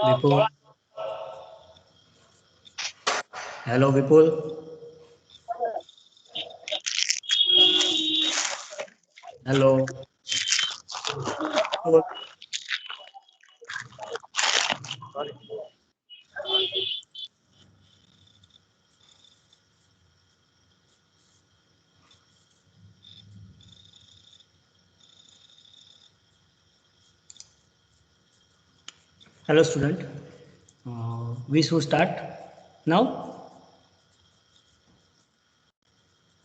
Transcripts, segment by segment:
Vipul. Hello, Vipul. Hello. Hello, student. We should start now.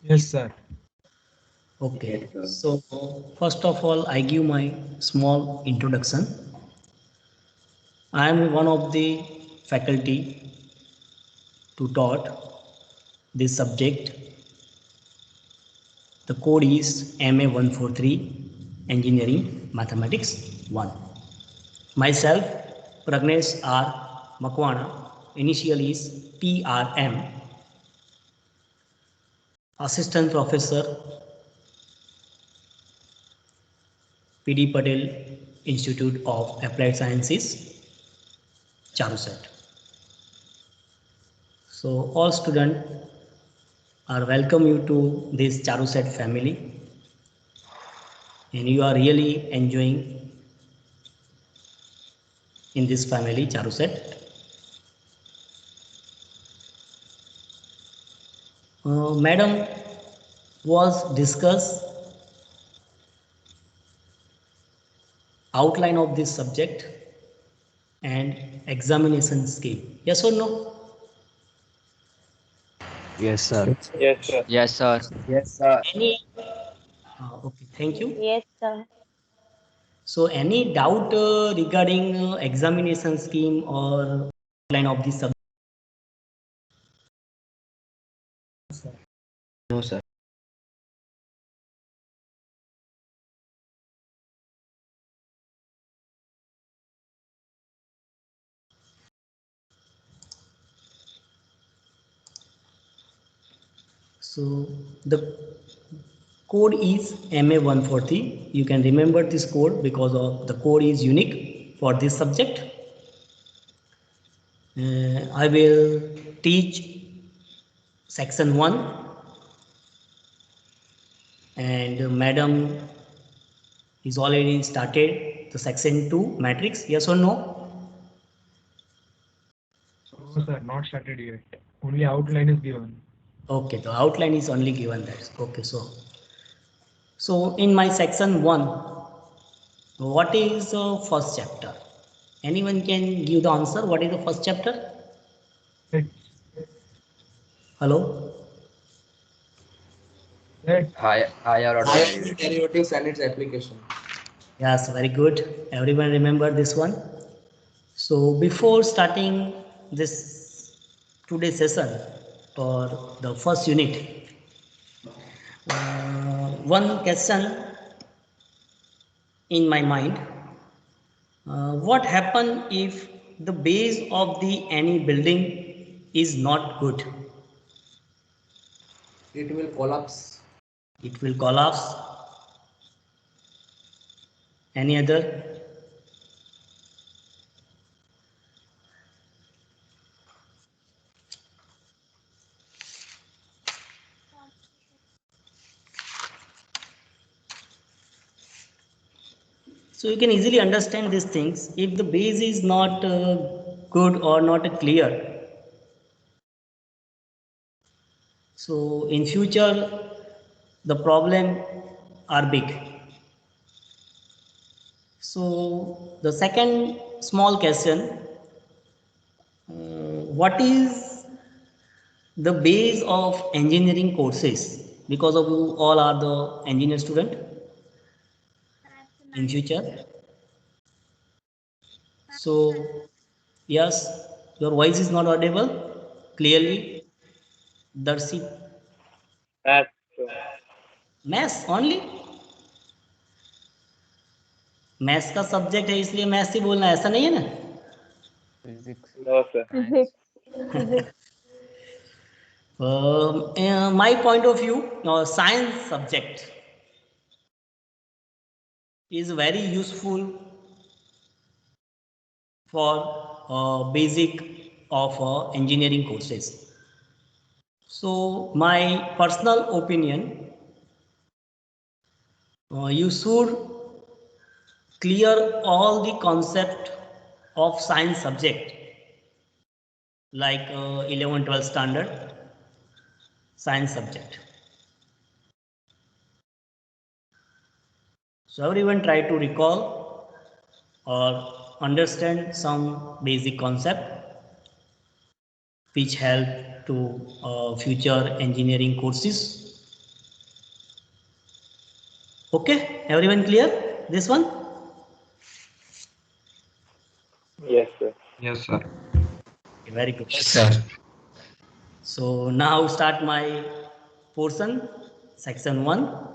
Yes, sir. Okay. So first of all, I give my small introduction. I am one of the faculty to taught this subject. The code is MA 143 Engineering Mathematics 1. Myself, Pragnesh R. Makwana, initial is PRM, Assistant Professor, PD Patel Institute of Applied Sciences, Charusat. So all students are welcome you to this Charusat family, and you are really enjoying in this family Charusat. Madam was discuss outline of this subject and examination scheme. Yes or no? Yes, sir. Yes, sir. Yes, sir. Yes, sir. Any? Okay, thank you. Yes, sir. So any doubt regarding examination scheme or outline of this subject? No, sir. So the code is MA140. You can remember this code because of the code is unique for this subject. I will teach section 1 and madam is already started the section 2 matrix. Yes or no? No, sir. Not started yet. Only outline is given. Okay, the outline is only given that. Okay, so in my section 1, what is the first chapter? Anyone can give the answer. What is the first chapter? Let, Hello? Higher order derivatives and its application. Yes, very good. Everyone remember this one. So before starting this today's session for the first unit, one question in my mind. What happen if the base of the any building is not good? It will collapse. It will collapse. Any other? So you can easily understand these things. If the base is not good or not clear, so in future the problem are big. So the second small question, what is the base of engineering courses? Because of you all are the engineer student in future. So yes, your voice is not audible clearly. Darcy, Math. maths only. Maths का subject है इसलिए maths ही बोलना है, ऐसा नहीं है ना? Physics. No, sir. Physics. Physics. My point of view, science subject is very useful for basic of engineering courses. So my personal opinion, you should clear all the concept of science subject like 11-12 standard science subject. So everyone try to recall or understand some basic concept which help to future engineering courses. Okay, everyone clear this one? Yes, sir. Yes, sir. Very good. Yes, sir. So now start my portion, section 1.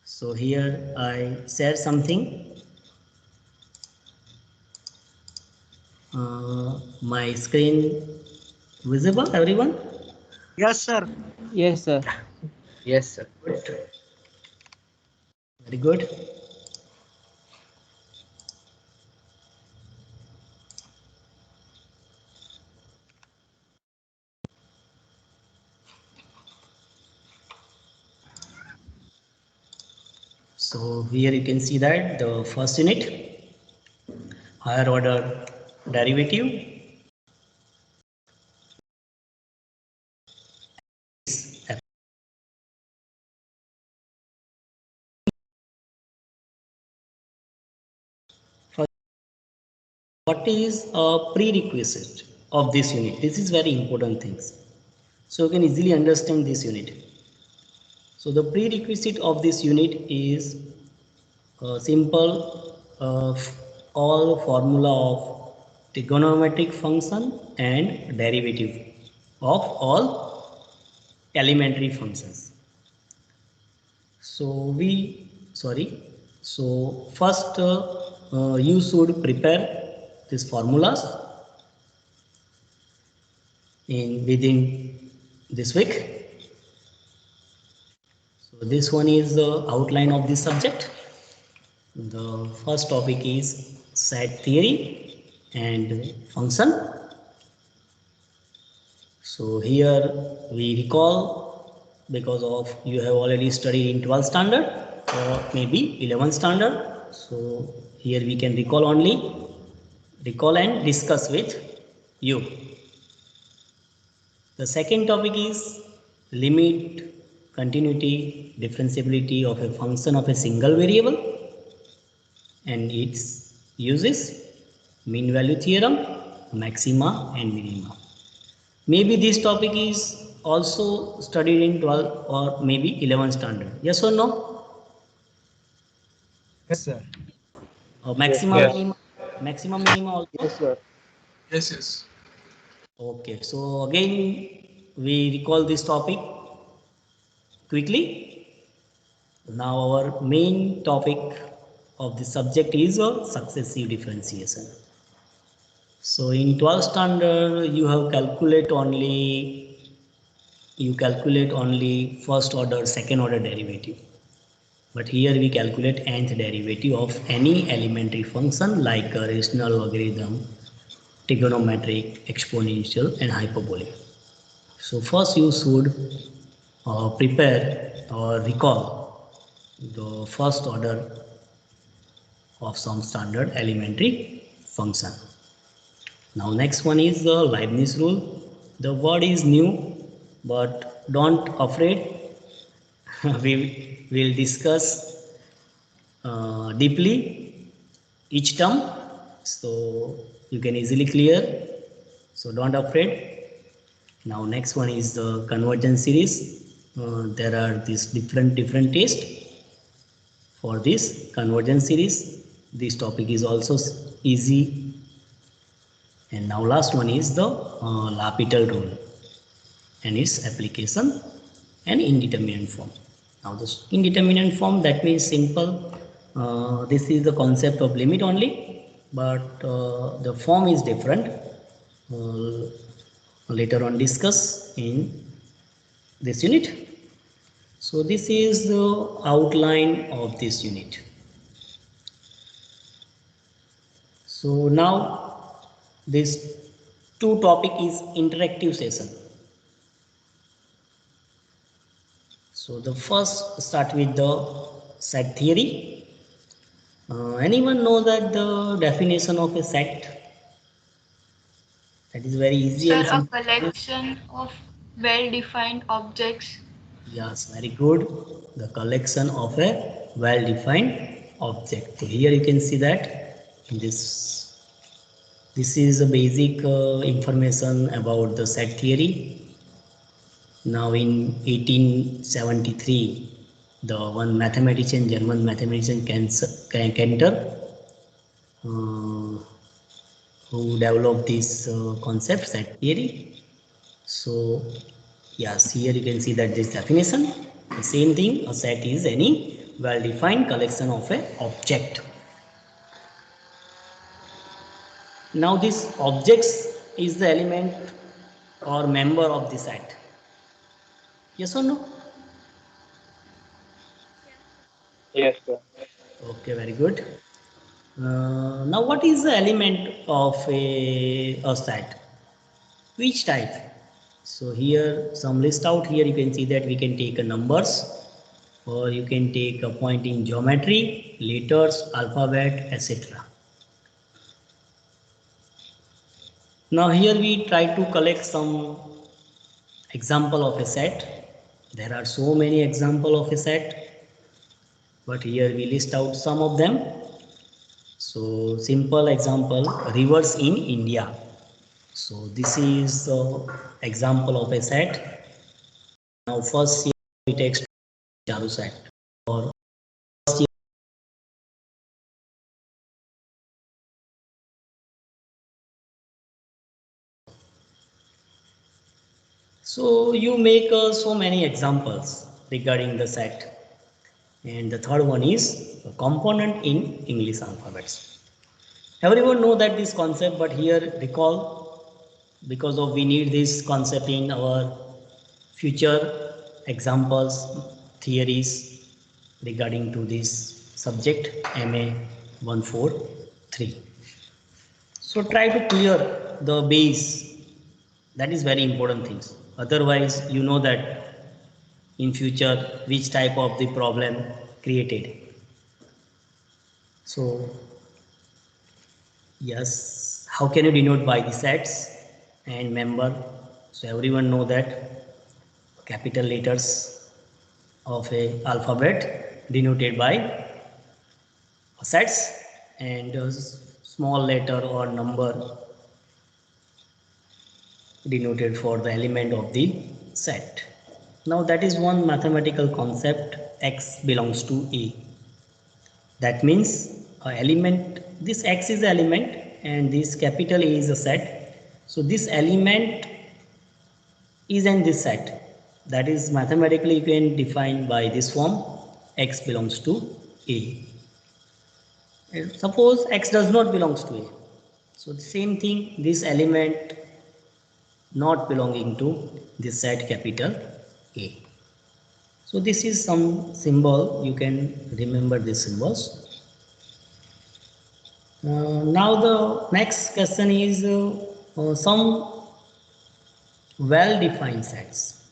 So here I share something. My screen visible, everyone? Yes, sir. Yes, sir. Yes, sir. Good. Very good. So here you can see that the first unit, higher order derivative. What is a prerequisite of this unit? This is very important things. So you can easily understand this unit. So the prerequisite of this unit is simple all formula of trigonometric function and derivative of all elementary functions. So first you should prepare these formulas within this week. So this one is the outline of this subject. The first topic is set theory and function. So here we recall because of you have already studied in 12th standard or maybe 11th standard. So here we can recall and discuss with you. The second topic is limit, continuity, differentiability of a function of a single variable and its uses, mean value theorem, maxima and minima. Maybe this topic is also studied in 12 or maybe 11th standard. Yes or no? Yes, sir. Maxima, Yes. minima, maximum, minima also. Yes, sir. Yes, yes. Okay, so again we recall this topic quickly. Now our main topic of the subject is successive differentiation. So in 12th standard you calculate only first order, second order derivative. But here we calculate nth derivative of any elementary function like a rational logarithm, trigonometric, exponential and hyperbolic. So first you should prepare or recall the first order of some standard elementary function. Now next one is the Leibniz rule. The word is new, but don't afraid. We will discuss deeply each term, so you can easily clear. So don't afraid. Now next one is the convergence series. There are these different tests for this convergence series. This topic is also easy. And now last one is the L'Hopital rule and its application and indeterminate form. Now this indeterminate form, that means simple. This is the concept of limit only, but the form is different. Later on discuss in this unit. So this is the outline of this unit. So now this two topic is interactive session. So the first start with the set theory. Anyone know that the definition of a set? That is very easy. Sir, and a simple. collection of well-defined objects. Yes, very good. The collection of a well-defined object. So here you can see that this is a basic information about the set theory. Now in 1873, the one mathematician, German mathematician Cantor, who developed this concept set theory. So yes, here you can see that this definition, the same thing, a set is any well-defined collection of a object. Now this objects is the element or member of the set. Yes or no? Yes, sir. Okay, very good. Now what is the element of a set? Which type? So here some list out here you can see that we can take a numbers, or you can take a point in geometry, letters, alphabet, etc. Now here we try to collect some example of a set. There are so many example of a set, but here we list out some of them. So simple example, rivers in India. So this is the example of a set. Now first here we take Charu set, or so you make so many examples regarding the set. And the third one is a component in English alphabets. Everyone know that this concept, but here recall, because of we need this concept in our future examples, theories regarding to this subject MA 143. So try to clear the base. That is very important things. Otherwise, you know that in future which type of the problem created. So yes, how can you denote by the sets and member? So everyone know that capital letters of a alphabet denoted by sets, and a small letter or number denoted for the element of the set. Now that is one mathematical concept, x belongs to A. That means a element, this x is the element and this capital A is a set. So this element is in this set. That is mathematically you can define by this form, x belongs to A. And suppose x does not belongs to A. So the same thing, this element not belonging to this set capital A. So this is some symbol, you can remember these symbols. Now the next question is some well-defined sets.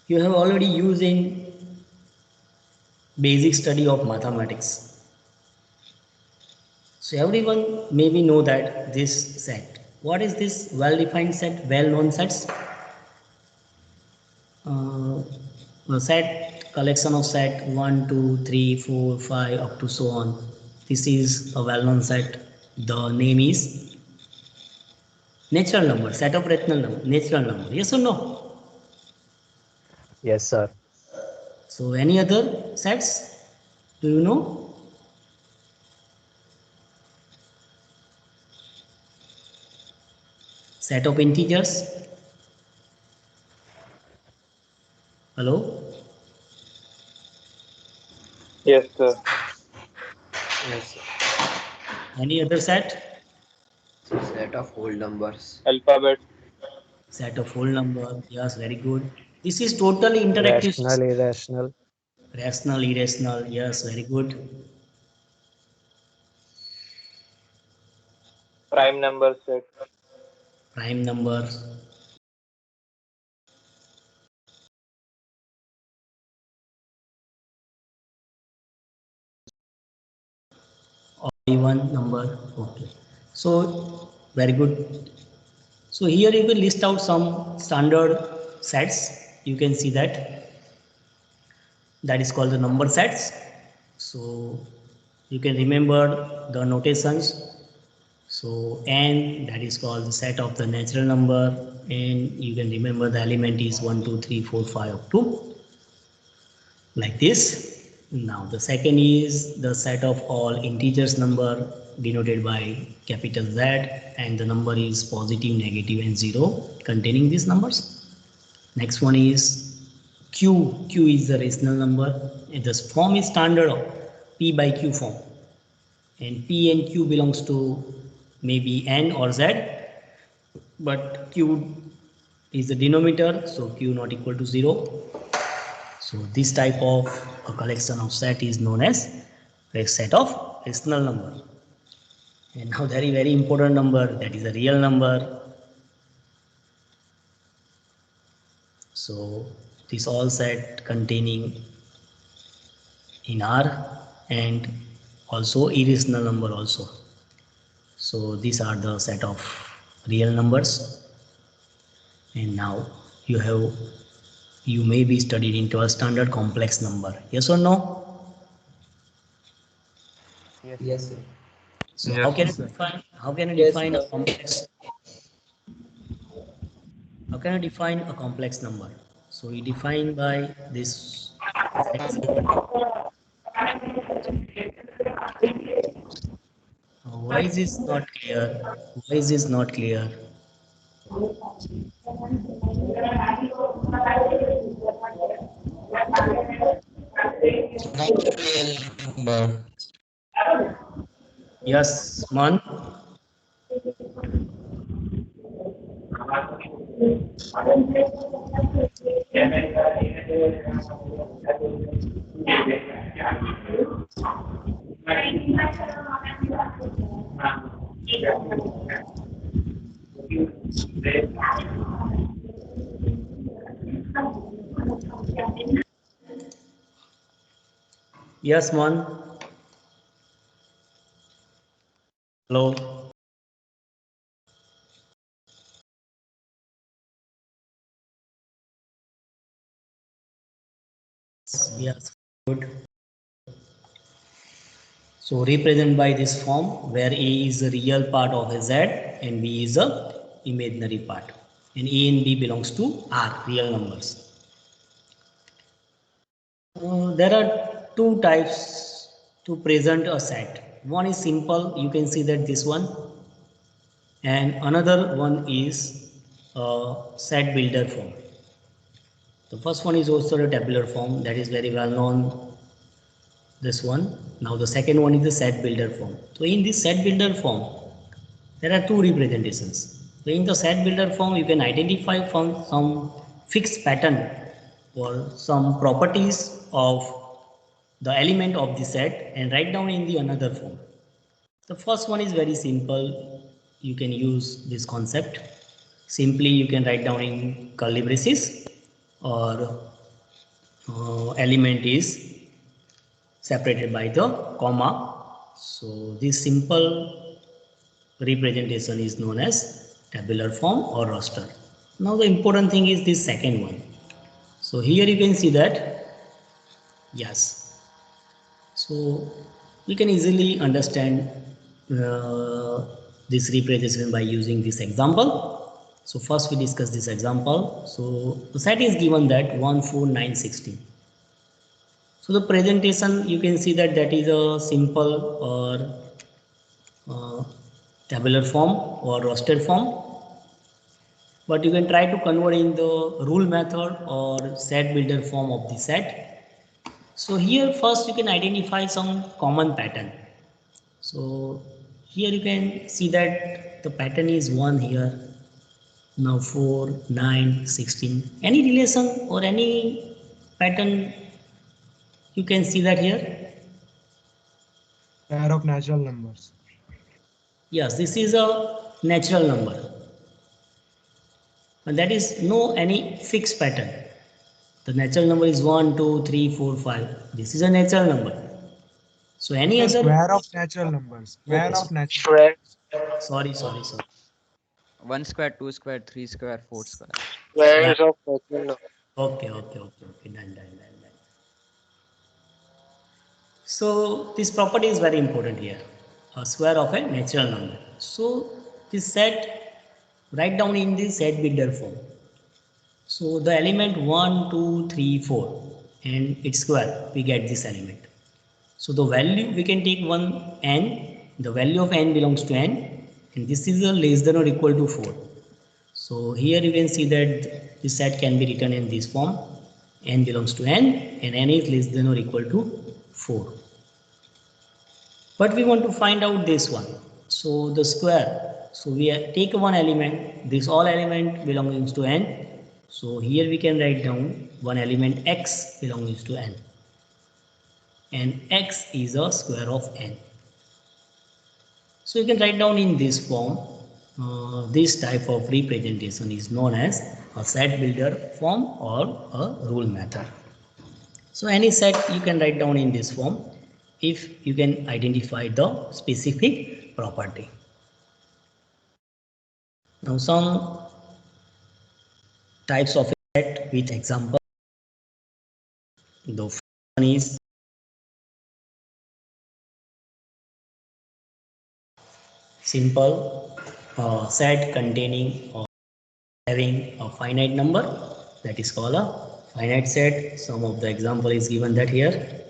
You have already used in basic study of mathematics. So everyone maybe know that this set. What is this well-defined set, well-known sets? A set, collection of set 1, 2, 3, 4, 5 up to so on. This is a well-known set. The name is natural number, set of natural number. Yes or no? Yes, sir. So any other sets? Do you know? Set of integers. Hello? Yes, sir. Yes, sir. Any other set? So set of whole numbers. Alphabet. Set of whole number. Yes, very good. This is totally interactive. Rational, irrational. Rational, irrational. Yes, very good. Prime number set. Prime numbers. Or even number. Okay. So very good. So here you will list out some standard sets. You can see that is called the number sets. So you can remember the notations. So n, that is called the set of the natural number, and you can remember the element is 1, 2, 3, 4, 5 up to like this. Now the second is the set of all integers number denoted by capital Z, and the number is positive, negative and 0 containing these numbers. Next one is Q. Q is the rational number, and the form is standard P by Q form, and P and Q belongs to maybe N or Z, but Q is the denominator, so Q not equal to 0. So this type of a collection of set is known as a set of rational number. And now very important number, that is a real number. So this all set containing in R and also irrational number also. So these are the set of real numbers. And now you may be studied in 12th standard complex number. Yes or no? Yes, sir. So Yes, sir. how can you Yes, define a sir. complex? How can you define a complex number? So we define by this. Why is this not clear? Why is this not clear? Number. Yes, man. Yes, man. Hello. Yes, good. So represent by this form where A is the real part of a Z and B is the imaginary part. And A and B belongs to R, real numbers. There are two types to present a set. One is simple, you can see that this one, and another one is a set builder form. The first one is also a tabular form, that is very well known, this one. Now the second one is the set builder form. So in this set builder form, there are two representations. So in the set builder form, you can identify from some fixed pattern or some properties of the element of the set and write down in the another form. The first one is very simple. You can use this concept. Simply you can write down in curly braces, or element is separated by the comma. So this simple representation is known as tabular form or roster. Now the important thing is this second one. So here you can see that, yes. So we can easily understand this representation by using this example. So first we discuss this example. So the set is given that 1, 4, 9, 16. So the presentation, you can see that is a simple or tabular form or roster form. But you can try to convert in the rule method or set builder form of the set. So here first you can identify some common pattern. So here you can see that the pattern is 1 here. Now 4, 9, 16. Any relation or any pattern you can see that here? Pair of natural numbers. Yes, this is a natural number. And that is no any fixed pattern. The natural number is 1, 2, 3, 4, 5. This is a natural number. So any The other square of natural numbers. Square okay, of natural. Square. sorry. 1 square, 2 square, 3 square, 4 square. Yeah. Squares of natural numbers. Okay. Done. So this property is very important here. A square of a natural number. So this set write down in the set builder form. So the element 1, 2, 3, 4 and its square we get this element. So the value we can take one n, the value of n belongs to n and this is a less than or equal to 4. So here you can see that this set can be written in this form, n belongs to n and n is less than or equal to 4. But we want to find out this one. So the square, so we take one element, this all element belongs to n. So here we can write down one element x belongs to n. And x is a square of n. So you can write down in this form. This type of representation is known as a set builder form or a rule method. So any set you can write down in this form if you can identify the specific property. Now some types of set with example. The first one is simple set containing or having a finite number, that is called a finite set. Some of the example is given that here.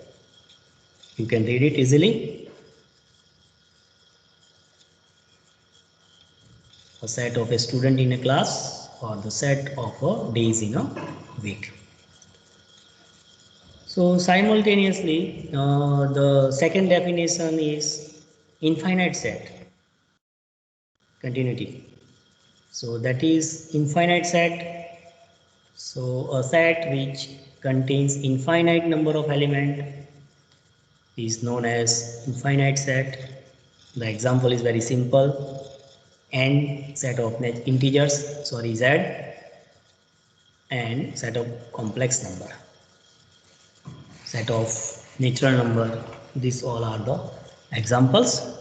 You can read it easily. A set of a student in a class or the set of days in a week. So simultaneously, the second definition is infinite set continuity. So that is infinite set. So a set which contains infinite number of elements is known as infinite set. The example is very simple. N set of integers, sorry, z, and set of complex number, set of natural number. These all are the examples.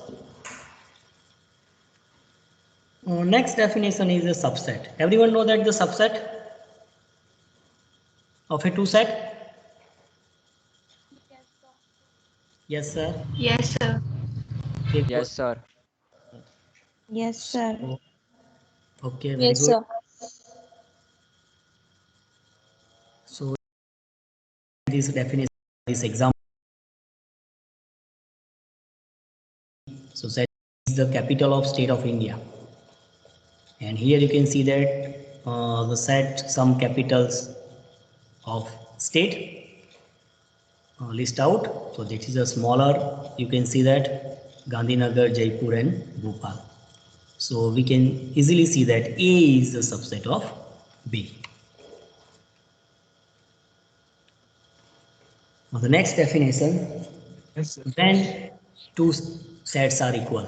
Next definition is a subset. Everyone know that the subset of a two set? Yes, sir. Yes, sir. Okay, Yes, sir. Yes, sir. okay, very good. So this definition, this example. So set is the capital of state of India. And here you can see that the set some capitals of state list out. So this is a smaller, you can see that Gandhinagar, Jaipur and Bhopal. So we can easily see that A is the subset of B. Now the next definition, Yes, sir. when two sets are equal.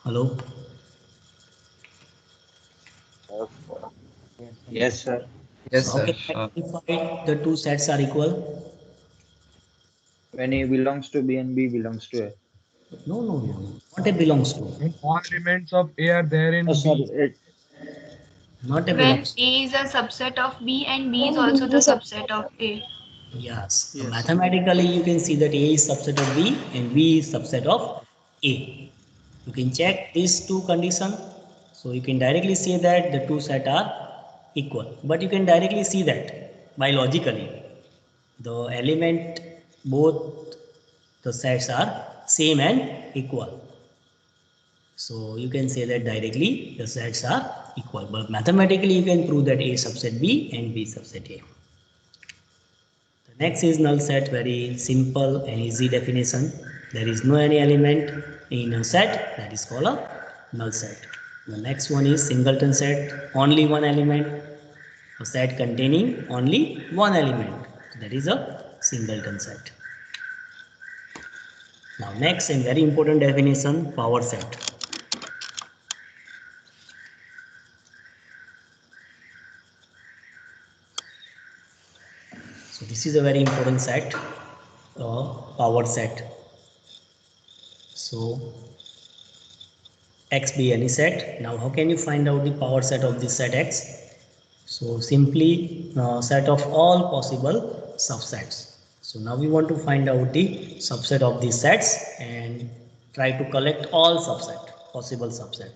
Hello? Yes, sir. Yes, So how sir. can I identify the two sets are equal? When A belongs to B and B belongs to A. No. What A belongs to? When all elements of A are there Oh, in sorry. B. Not A When belongs to. A is a subset of B and B is also the subset of A. Yes. So Yes. mathematically you can see that A is subset of B and B is subset of A. You can check these two conditions. So you can directly say that the two sets are equal. But you can directly see that biologically. The element, both the sets are same and equal. So you can say that directly the sets are equal. But mathematically you can prove that A subset B and B subset A. The next is null set, very simple and easy definition. There is no any element in a set, that is called a null set. The next one is singleton set, only one element. A set containing only one element, that is a singleton set. Now next and very important definition, power set. So this is a very important set, power set. So X be any set. Now how can you find out the power set of this set X? So simply set of all possible subsets. So now we want to find out the subset of these sets and try to collect all possible subset.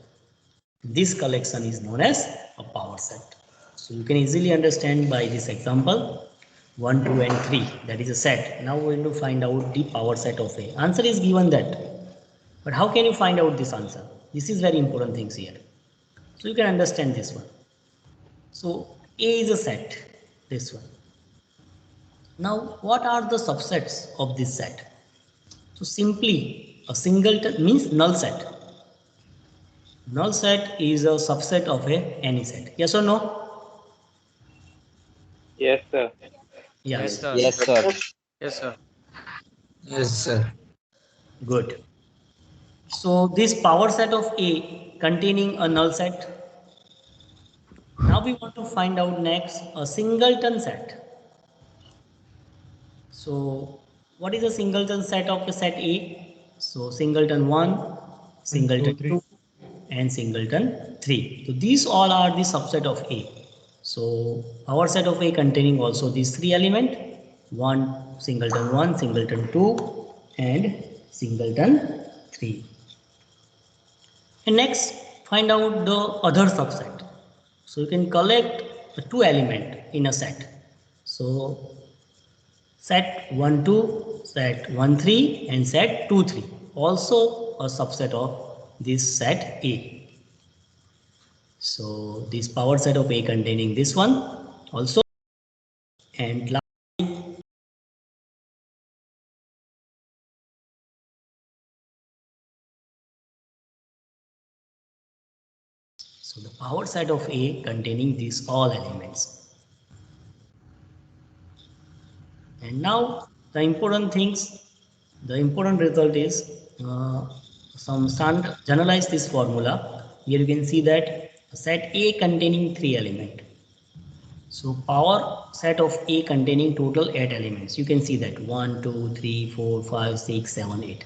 This collection is known as a power set. So you can easily understand by this example 1, 2 and 3, that is a set. Now we are going to find out the power set of A. Answer is given that. But how can you find out this answer? This is very important things here. So you can understand this one. So A is a set, this one. Now what are the subsets of this set? So simply a singleton means null set. Null set is a subset of any set. Yes or no? Yes, sir. Yes. sir. Yes, sir. Yes, sir. Yes, sir. Good. So this power set of A containing a null set. Now we want to find out next a singleton set. So what is a singleton set of a set A? So singleton 1, singleton 2 and singleton 3. So these all are the subset of A. So our set of A containing also these three elements, singleton 1, singleton 2 and singleton 3. And next find out the other subset. So you can collect the two elements in a set. So set 1 2, set 1 3 and set 2 3, also a subset of this set A. So this power set of A containing this one also, and lastly so the power set of A containing these all elements. And now the important result is generalize this formula. Here you can see that set A containing 3 elements. So power set of A containing total 8 elements. You can see that 1, 2, 3, 4, 5, 6, 7, 8.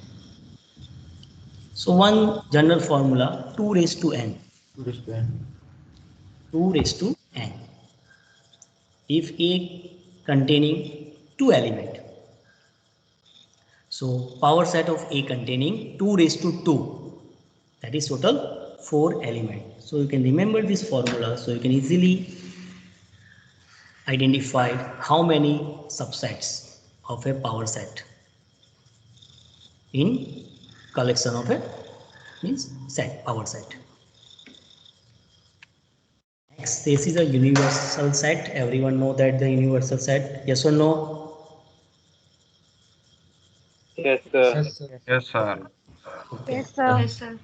So one general formula 2 raised to n. 2 raised to n. If A containing 2 elements. So power set of A containing 2 raised to 2. That is total 4 elements. So you can remember this formula. So you can easily identify how many subsets of a power set in collection of a power set. Next, this is a universal set. Everyone know that the universal set. Yes or no? Yes, sir. Yes, sir. Yes, sir. Okay. Yes, sir. Yes, sir.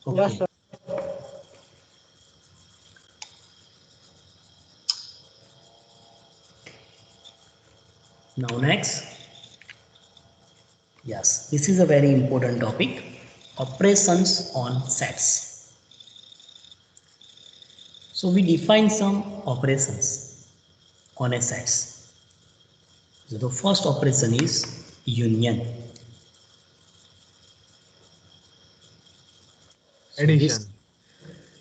Okay. Now next, yes, this is a very important topic, operations on sets. So we define some operations on a sets. So the first operation is union. So Addition.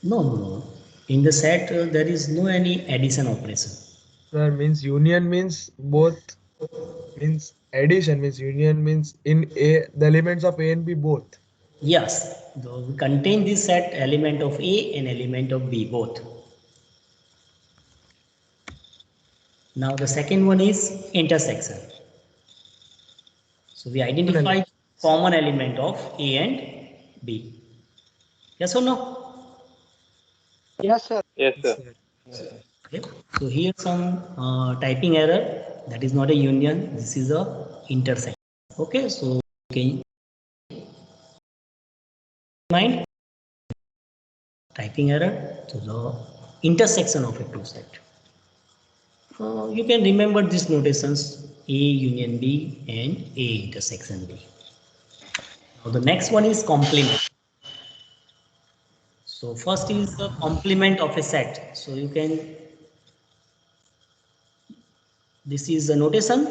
no. In the set, there is no any addition operation. Sir, means union means both. Means addition means union means in A the elements of A and B both. Yes, we contain this set element of A and element of B both. Now the second one is intersection. So we identify common element of A and B. Yes or no? Yes, sir. Okay. So here some typing error. That is not a union. This is a intersection. Okay. So okay. Mind? Typing error. So the intersection of a two set. You can remember these notations: A union B and A intersection B. Now the next one is complement. So first is the complement of a set. So you can, this is the notation,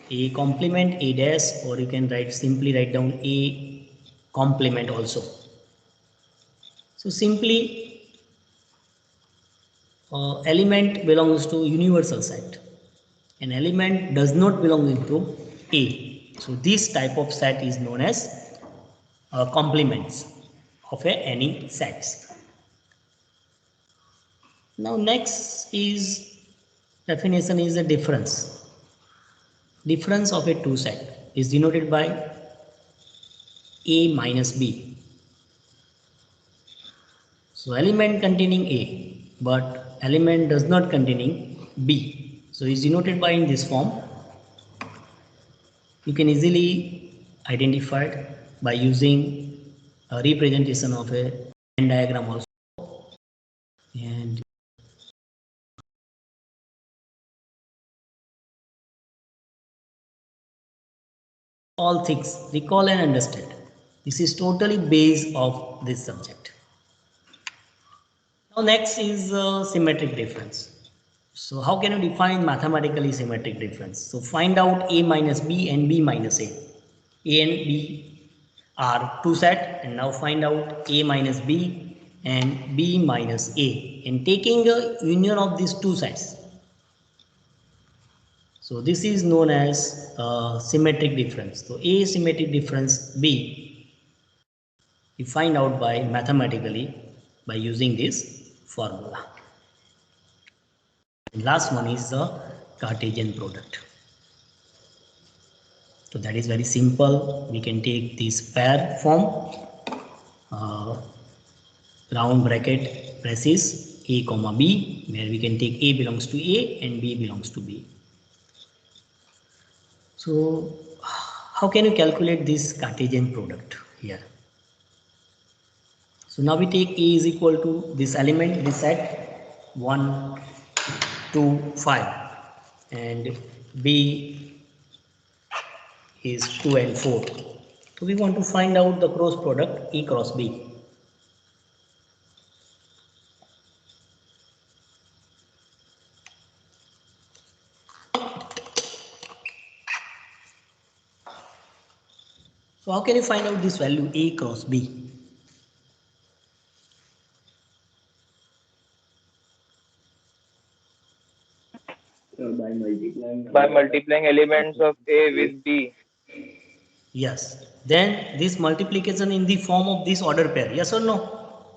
A complement A dash, or you can simply write down A complement also. So simply element belongs to universal set. An element does not belong into A. So this type of set is known as complements of any sets. Now next is definition is a difference. Difference of a two set is denoted by A minus B. So element containing A, but element does not containing B. So is denoted by in this form. You can easily identify it by using a representation of a Venn diagram also. And all things, recall and understand. This is totally base of this subject. Now next is symmetric difference. So how can you define mathematically symmetric difference? So find out A minus B and B minus A. A and B are two set, and now find out A minus B and B minus A, and taking a union of these two sets. So this is known as symmetric difference. So A symmetric difference B, you find out by mathematically by using this formula. And last one is the Cartesian product. So that is very simple. We can take this pair form, round bracket braces A comma B, where we can take A belongs to A and B belongs to B. So how can you calculate this Cartesian product here? So now we take A is equal to this element, this set 1, 2, 5, and B is 2 and 4. So we want to find out the cross product A cross B. So how can you find out this value A cross B? By multiplying elements of A with B. Yes. Then this multiplication in the form of this order pair. Yes or no?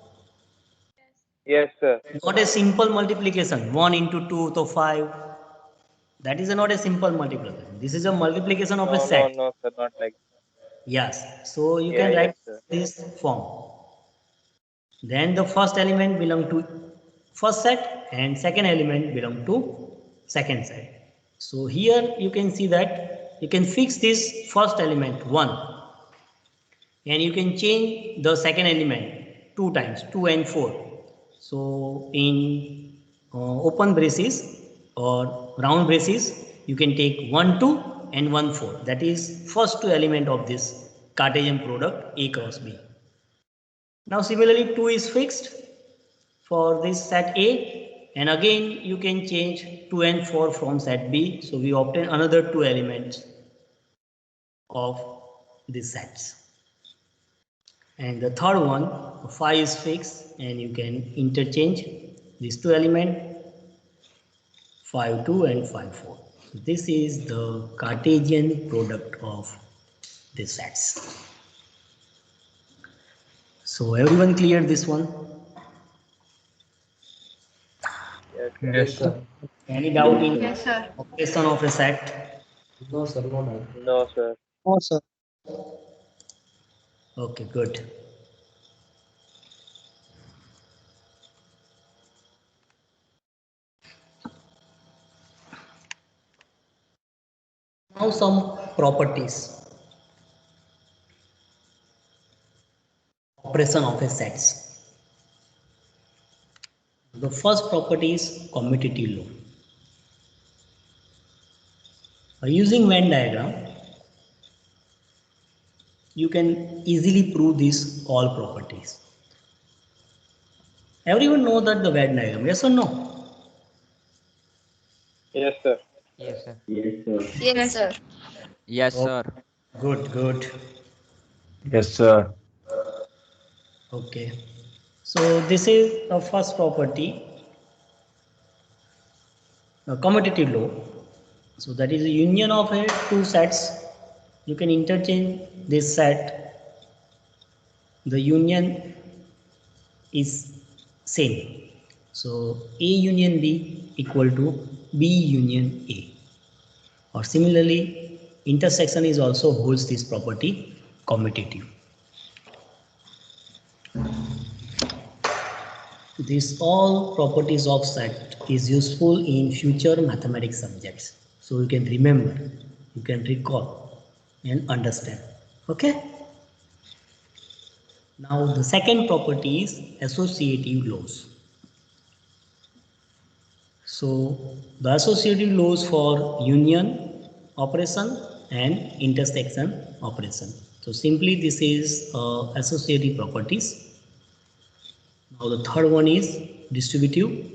Yes, sir. Not a simple multiplication. 1 into 2 to 5. That is not a simple multiplication. This is a multiplication of a No, set. sir, not like. Yes. So you Yeah, can yes, write sir. this form. Then the first element belong to first set and second element belong to second set. So here you can see that you can fix this first element 1, and you can change the second element 2 times, 2 and 4. So in open braces or round braces, you can take 1 2 and 1 4. That is first two element of this Cartesian product A cross B. Now similarly 2 is fixed for this set A, and again you can change 2 and 4 from set B. So we obtain another two elements of these sets. And the third one, 5 is fixed, and you can interchange these two elements 5 2 and 5 4. So this is the Cartesian product of these sets. So everyone clear this one? Yes, Yes, sir. Any doubt in Yes, sir. operation of a set? No, sir, no doubt. no, sir. No, sir. Okay, good. Now some properties operation of a sets. The first property is commutative law. By using Venn diagram, you can easily prove these all properties. Everyone know that the Venn diagram, yes or no? Yes, sir. Yes, sir. Yes, sir. Yes, Oh, sir. good, good. Yes, sir. Okay. So this is the first property, commutative law. So that is a union of a two sets. You can interchange this set. The union is same. So A union B equal to B union A. Or similarly, intersection is also holds this property commutative. These all properties of set is useful in future mathematics subjects. So you can remember, you can recall and understand. Okay. Now the second property is associative laws. So the associative laws for union operation and intersection operation. So simply this is associative properties. Now the third one is distributive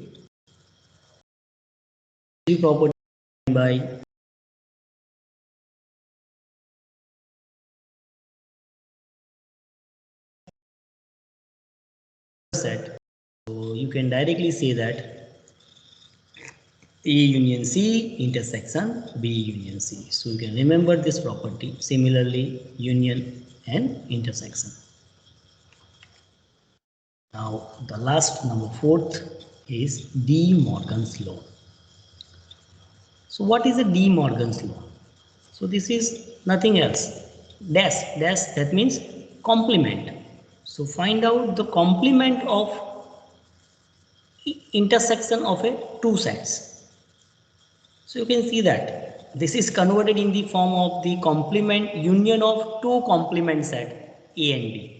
property by set. So you can directly say that A union C intersection B union C. So you can remember this property. Similarly, union and intersection. Now the last number fourth is De Morgan's law. So what is a De Morgan's law? So this is nothing else. Dash that means complement. So find out the complement of intersection of a two sets. So you can see that this is converted in the form of the complement union of two complement set A and B.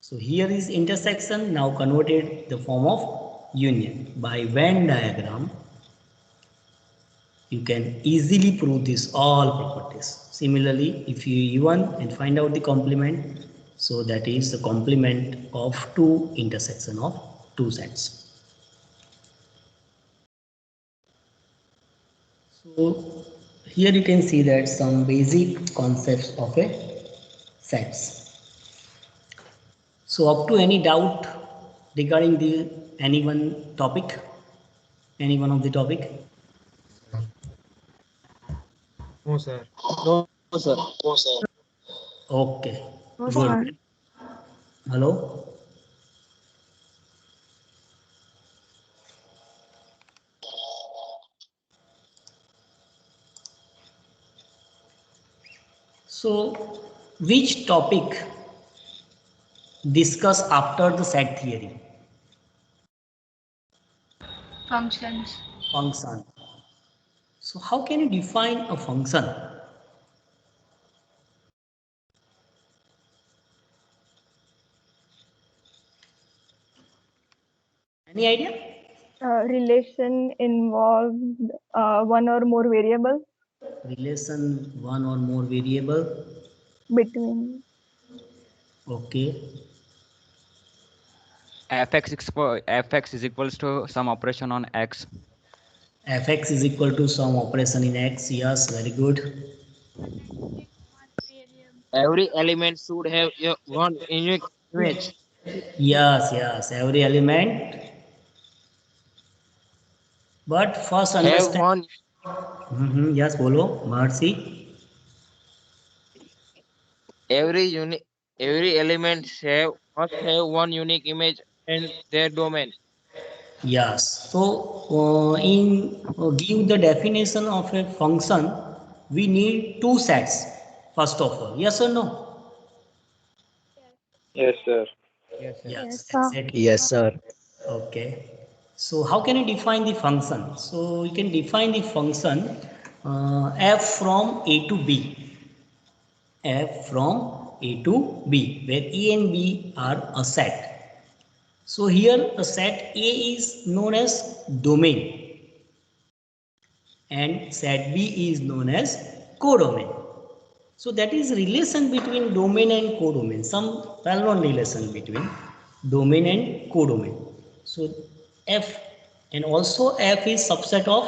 So here is intersection now converted the form of union. By Venn diagram, you can easily prove this all properties. Similarly, if you even and find out the complement, so that is the complement of two intersection of two sets. So here you can see that some basic concepts of a sets. So up to any doubt regarding the any one topic, any one of the topic? No, sir. Okay, No, sir. good. Hello? So which topic discuss after the set theory? Functions. Function. So how can you define a function? Any idea? Relation involves one or more variables Relation one or more variable. between. Okay. Fx is equals to some operation on x. Fx is equal to some operation in x. Yes, very good. Every element should have one unique image. Yes, every element. But first Have understand. one Yes, bolo, Mahasi. every element must have one unique image and their domain. Yes. So in give the definition of a function, we need two sets. First of all, yes or no? Yes, sir. Yes, sir. Yes, Yes, sir. exactly. Yes, sir. Okay. So how can you define the function? So you can define the function f from a to b. F from A to B, where A and B are a set. So here the set A is known as domain and set B is known as codomain. So that is relation between domain and codomain, some well-known relation between domain and codomain. So F, and also F is subset of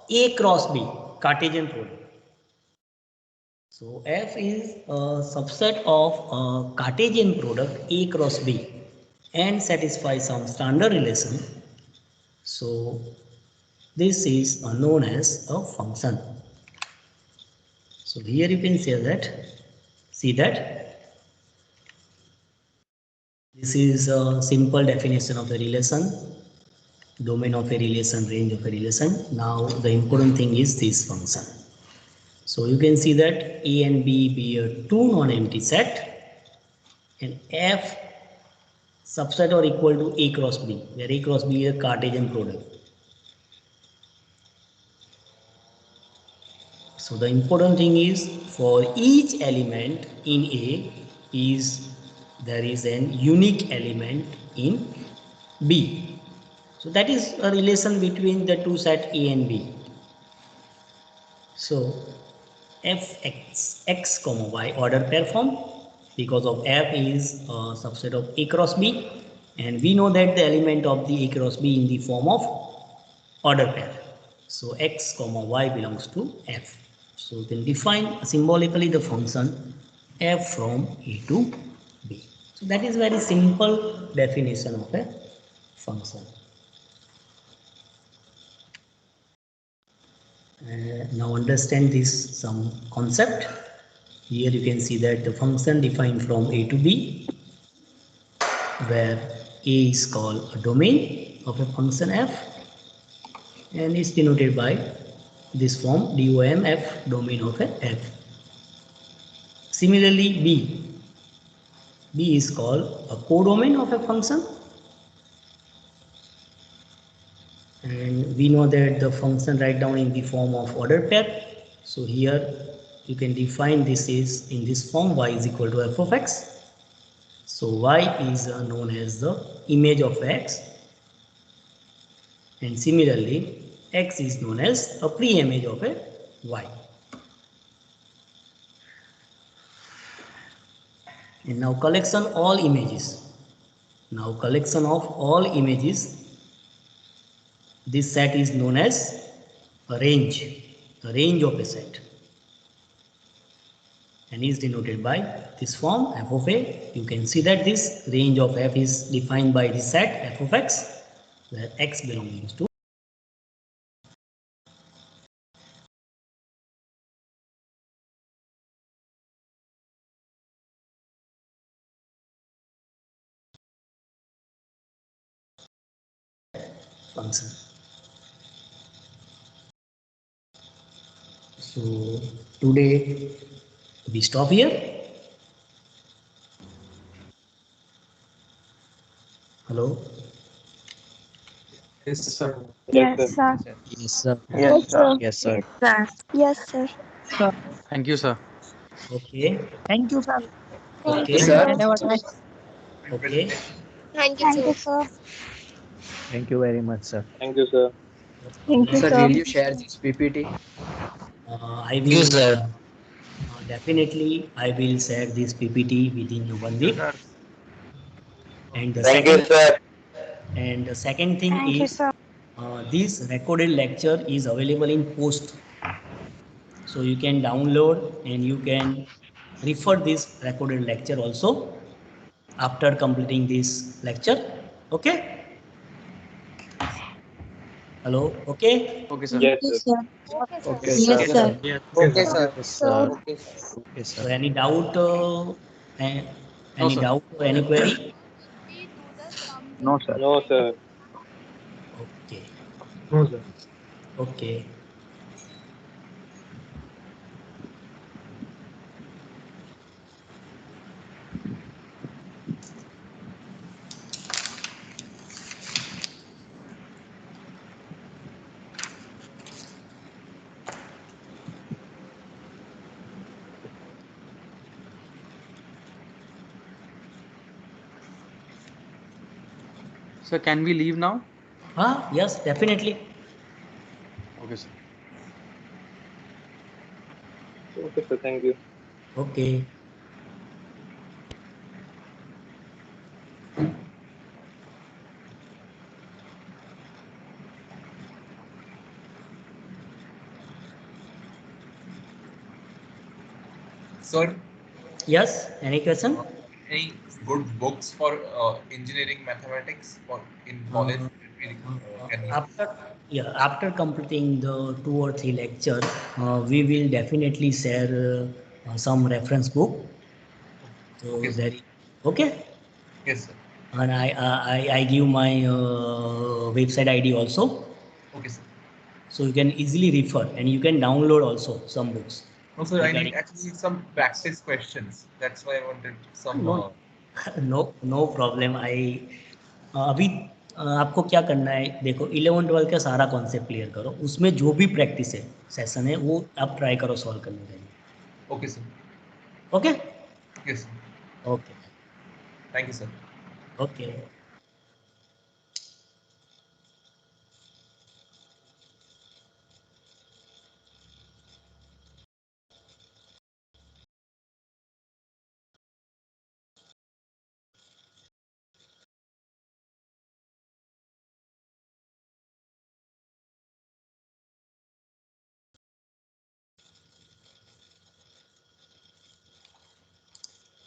A cross B, Cartesian product. So F is a subset of a Cartesian product A cross B and satisfies some standard relation. So this is known as a function. So here you can see that this is a simple definition of the relation, domain of a relation, range of a relation. Now the important thing is this function. So you can see that A and B be a two non-empty set and F subset or equal to A cross B, where A cross B is a Cartesian product. So the important thing is for each element in A there is an unique element in B. So that is a relation between the two set A and B. So Fx x comma y order pair form, because of F is a subset of A cross B, and we know that the element of the A cross B in the form of order pair. So x comma y belongs to F. So you can define symbolically the function F from A to B. So that is very simple definition of a function. Now understand this some concept. Here you can see that the function defined from A to B, where A is called a domain of a function F and is denoted by this form DOM-F, domain of a F. Similarly, B is called a codomain of a function, and we know that the function write down in the form of order pair. So here you can define this is in this form y is equal to f of x. So y is known as the image of x, and similarly x is known as a pre-image of a y. And now collection all images. Now collection of all images, this set is known as a range of a set, and is denoted by this form f of a. You can see that this range of f is defined by the set f of x, where x belongs to function. So today we stop here. Hello. Yes, sir. Yes, sir. Yes, sir. Yes, sir. Yes, sir. Yes, sir. Thank you, sir. Okay. Thank you, sir. Thank Okay. you, Sir. sir. Okay. Thank you, sir. Thank you very much, sir. Thank you, sir. Thank you, Sir, sir. will you share this PPT? I will definitely I will share this PPT within 1 week. And the Thank you, second sir. thing Thank you, is sir. this recorded lecture is available in post. So you can download and you can refer this recorded lecture also after completing this lecture. Okay. Hello. Okay. Okay, sir. Yes, sir. Okay, Yes, sir. sir. Okay, sir. Yes, sir. Okay, sir. Okay, So sir. any doubt? No, Any sir. doubt or any query? No, sir. No, sir. Okay. No, sir. Okay. So can we leave now? Yes, definitely. Okay, sir. Okay, sir. Thank you. Okay. Sir, Yes, any question? any good books for engineering mathematics or in college Uh, that we can use? after completing the 2 or 3 lecture, we will definitely share some reference book. So Okay, sir. there, okay. Yes, sir. And I give my website ID also, Okay, sir. so you can easily refer and you can download also some books. No, sir, I need regarding. actually some practice questions. That's why I wanted some. No no no problem I अभी आपको क्या करना है, देखो 11 12 का सारा concept clear करो, उसमें जो भी प्रैक्टिस है सेशन है वो आप ट्राई करो सॉल्व करने के लिए. Okay, sir. Okay. Yes, sir. Okay. Thank you, sir. Okay.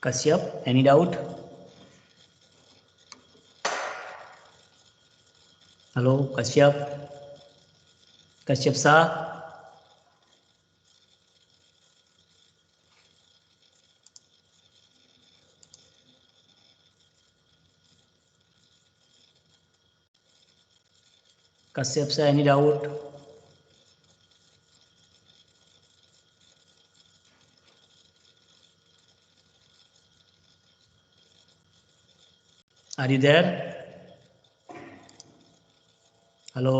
Kashyap, any doubt? Hello Kashyap, Kashyap Shah. Kashyap Shah, any doubt? Are you there? Hello.